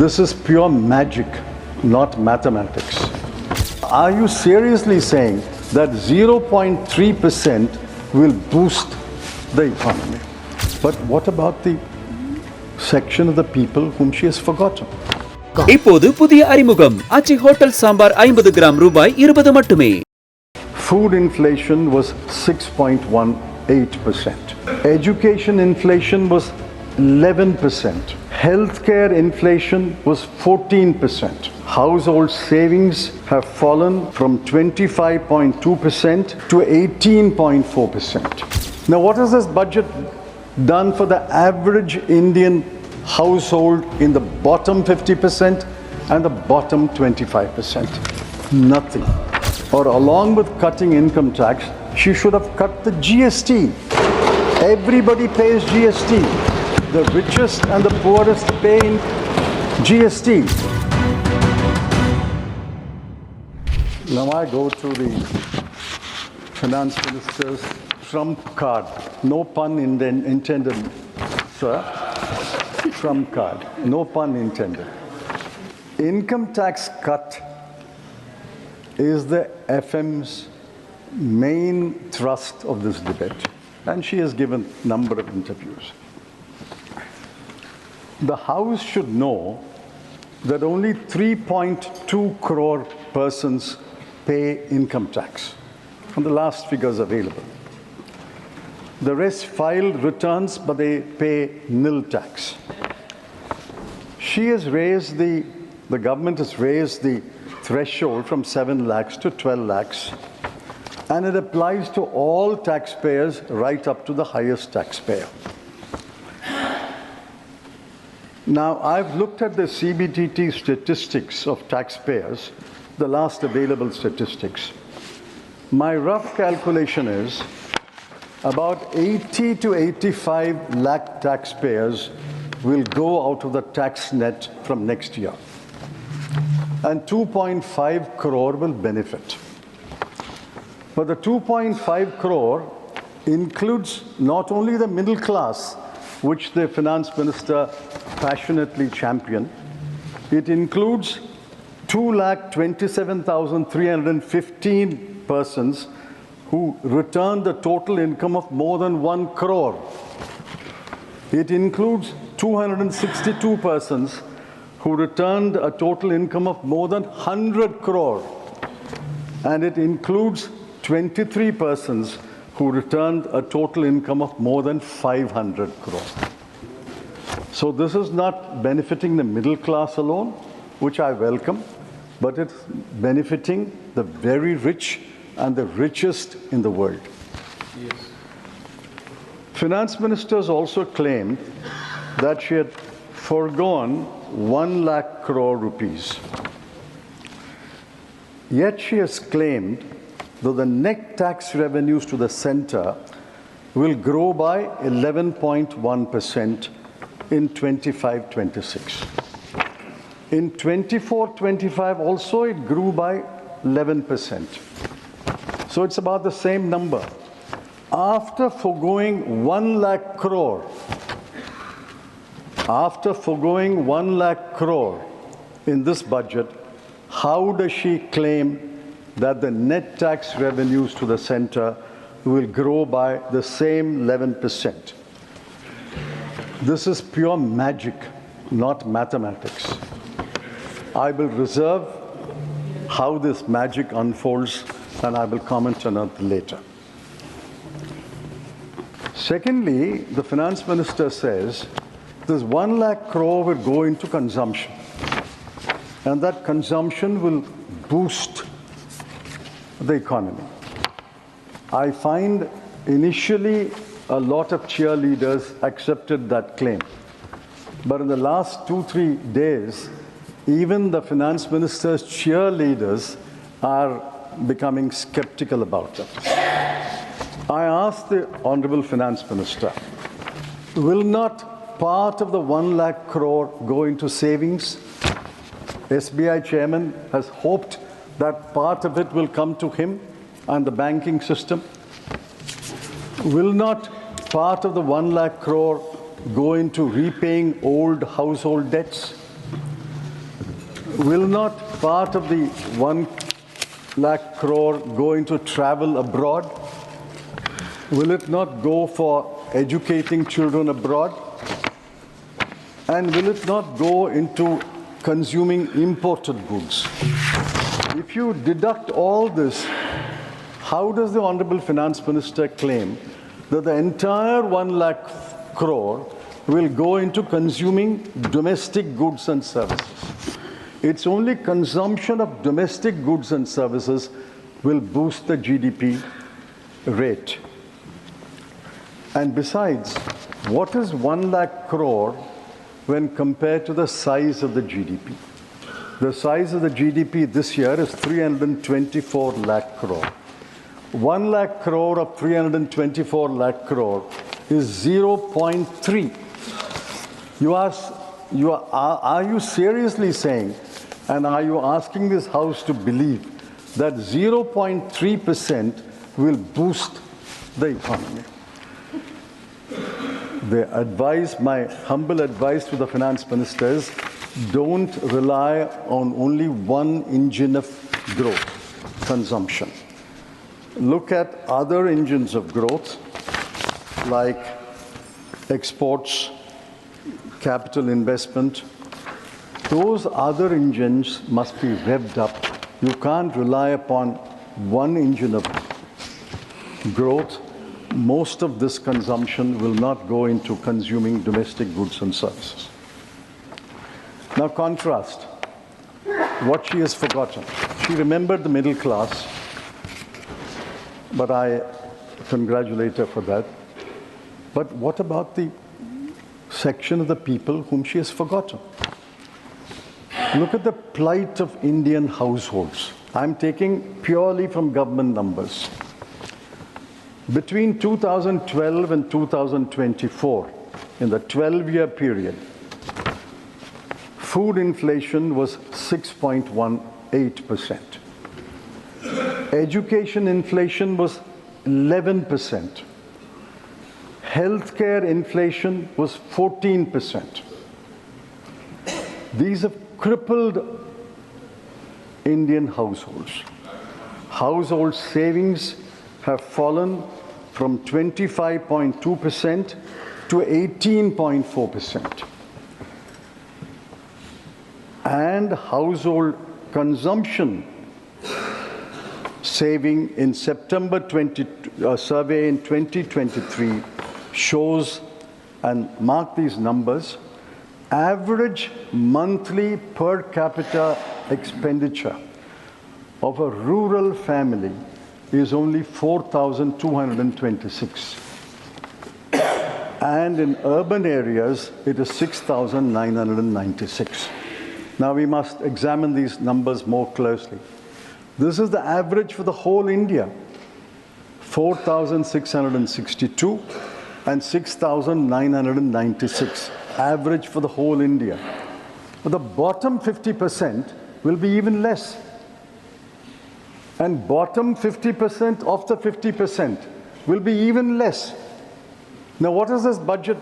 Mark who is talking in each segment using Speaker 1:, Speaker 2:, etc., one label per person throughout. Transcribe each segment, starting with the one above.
Speaker 1: This is pure magic, not mathematics. Are you seriously saying that 0.3% will boost the economy? But what about the section of the people whom she has forgotten?
Speaker 2: இப்போது புதிய அறிமுகம் ஆச்சி hotel sambar 50 gram ரூபாய் 20 மட்டுமே.
Speaker 1: Food inflation was 6.18%. Education inflation was 11%. Healthcare inflation was 14%. Household savings have fallen from 25.2% to 18.4%. Now, what has this budget done for the average Indian household in the bottom 50% and the bottom 25%? Nothing. Or along with cutting income tax, she should have cut the GST. Everybody pays GST. The richest and the poorest pay in GST. Now I go to the finance minister's trump card. No pun intended, sir. Trump card. No pun intended. Income tax cut is the FM's main thrust of this debate, and she has given a number of interviews. The House should know that only 3.2 crore persons pay income tax, from the last figures available. The rest file returns, but they pay nil tax. She has raised the government has raised the threshold from 7 lakhs to 12 lakhs, and it applies to all taxpayers right up to the highest taxpayer. Now, I've looked at the CBTT statistics of taxpayers, the last available statistics. My rough calculation is about 80 to 85 lakh taxpayers will go out of the tax net from next year, and 2.5 crore will benefit. But the 2.5 crore includes not only the middle class, which the finance minister passionately championed, it includes 2,27,315 persons who returned a total income of more than 1 crore. It includes 262 persons who returned a total income of more than 100 crore. And it includes 23 persons who returned a total income of more than 500 crore. So this is not benefiting the middle class alone, which I welcome, but it's benefiting the very rich and the richest in the world. Yes. Finance ministers also claimed that she had foregone 1 lakh crore rupees. Yet she has claimed that the net tax revenues to the center will grow by 11.1% in 25-26. In 24-25 also it grew by 11%. So it's about the same number. After foregoing 1 lakh crore, in this budget, how does she claim that the net tax revenues to the center will grow by the same 11%? This is pure magic, not mathematics. I will reserve how this magic unfolds, and I will comment on it later. Secondly, the finance minister says this 1 lakh crore will go into consumption, and that consumption will boost the economy. I find initially a lot of cheerleaders accepted that claim. But in the last 2-3 days, even the finance minister's cheerleaders are becoming skeptical about it. I asked the Honorable Finance Minister, will not part of the 1 lakh crore go into savings? SBI chairman has hoped that part of it will come to him and the banking system. Will not part of the 1 lakh crore go into repaying old household debts? Will not part of the 1 lakh crore go into travel abroad? Will it not go for educating children abroad? And will it not go into consuming imported goods? If you deduct all this, how does the Honorable Finance Minister claim that the entire 1 lakh crore will go into consuming domestic goods and services? It's only consumption of domestic goods and services will boost the GDP rate. And besides, what is 1 lakh crore when compared to the size of the GDP? The size of the GDP this year is 324 lakh crore. 1 lakh crore of 324 lakh crore is 0.3. Are you seriously saying, and are you asking this House to believe, that 0.3% will boost the economy? My humble advice to the Finance Minister is, don't rely on only one engine of growth, consumption. Look at other engines of growth, like exports, capital investment. Those other engines must be revved up. You can't rely upon one engine of growth. Most of this consumption will not go into consuming domestic goods and services. Now contrast what she has forgotten. She remembered the middle class, but I congratulate her for that. But what about the section of the people whom she has forgotten? Look at the plight of Indian households. I'm taking purely from government numbers. Between 2012 and 2024, in the 12-year period, food inflation was 6.18%. Education inflation was 11%. Healthcare inflation was 14%. These have crippled Indian households. Household savings have fallen from 25.2% to 18.4%. And household consumption saving in September survey in 2023 shows, and mark these numbers, average monthly per capita expenditure of a rural family is only 4,226. And in urban areas, it is 6,996. Now we must examine these numbers more closely. This is the average for the whole India, 4,662 and 6,996, average for the whole India. But the bottom 50% will be even less. And bottom 50% of the 50% will be even less. Now, what has this budget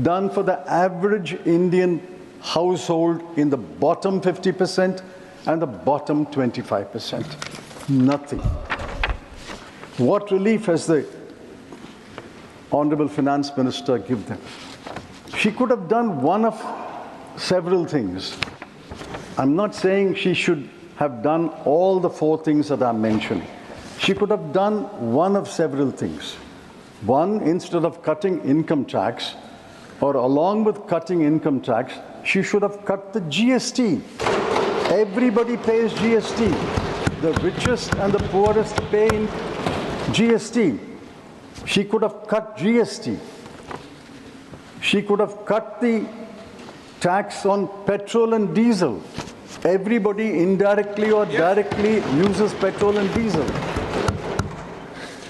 Speaker 1: done for the average Indian household in the bottom 50% and the bottom 25%? Nothing. What relief has the Honorable Finance Minister given them? She could have done one of several things. I'm not saying she should have done all the 4 things that I'm mentioning. She could have done one of several things. One, instead of cutting income tax, or along with cutting income tax, she should have cut the GST. Everybody pays GST. The richest and the poorest pay in GST. She could have cut GST. She could have cut the tax on petrol and diesel. Everybody indirectly or directly uses petrol and diesel.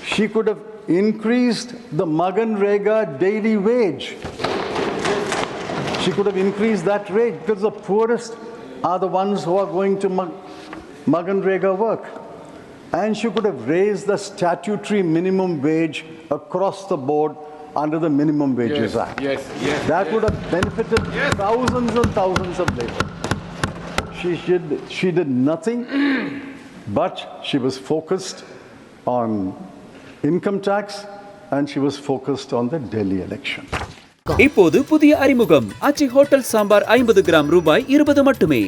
Speaker 1: She could have increased the Maganrega daily wage. She could have increased that rate, because the poorest are the ones who are going to Maganrega work. And she could have raised the statutory minimum wage across the board under the Minimum Wages Act. That would have benefited thousands and thousands of laborers. she did nothing, but she was focused on income tax and she was focused on the Delhi election.
Speaker 2: இப்போது புதிய அறிமுகம் ஆச்சி hotel sambar 50 gram ரூபாய் 20 மட்டுமே.